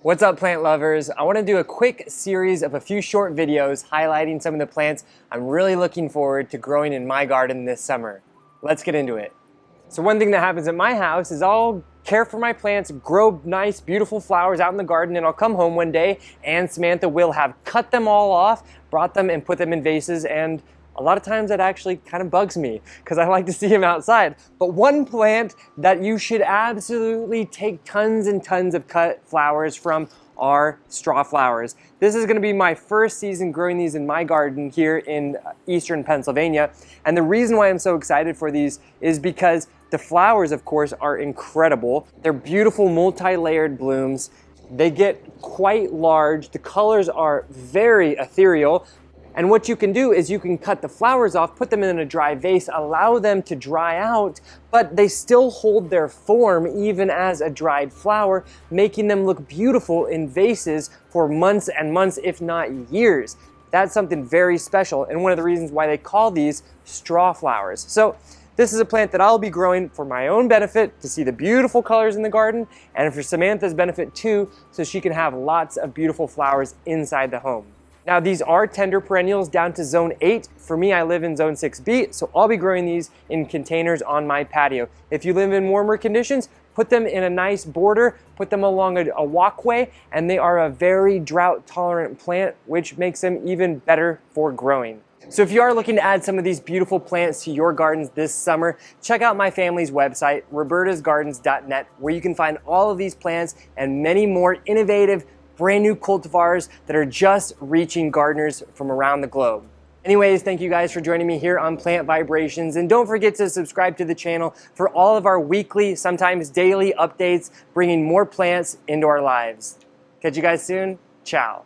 What's up, plant lovers? I want to do a quick series of a few short videos highlighting some of the plants I'm really looking forward to growing in my garden this summer. Let's get into it. So one thing that happens at my house is I'll care for my plants, grow nice, beautiful flowers out in the garden, and I'll come home one day and Samantha will have cut them all off, brought them and put them in vases, and a lot of times that actually kind of bugs me because I like to see them outside. But one plant that you should absolutely take tons and tons of cut flowers from are Strawflowers. This is gonna be my first season growing these in my garden here in eastern Pennsylvania. And the reason why I'm so excited for these is because the flowers, of course, are incredible. They're beautiful multi-layered blooms. They get quite large. The colors are very ethereal. And what you can do is you can cut the flowers off, put them in a dry vase, allow them to dry out, but they still hold their form even as a dried flower, making them look beautiful in vases for months and months, if not years. That's something very special, and one of the reasons why they call these straw flowers. So this is a plant that I'll be growing for my own benefit, to see the beautiful colors in the garden, and for Samantha's benefit too, so she can have lots of beautiful flowers inside the home. Now these are tender perennials down to zone 8. For me, I live in zone 6B, so I'll be growing these in containers on my patio. If you live in warmer conditions, put them in a nice border, put them along a walkway, and they are a very drought tolerant plant, which makes them even better for growing. So if you are looking to add some of these beautiful plants to your gardens this summer, check out my family's website, robertasgardens.net, where you can find all of these plants and many more innovative, brand new cultivars that are just reaching gardeners from around the globe. Anyways, thank you guys for joining me here on Plant Vibrations, and don't forget to subscribe to the channel for all of our weekly, sometimes daily updates, bringing more plants into our lives. Catch you guys soon. Ciao.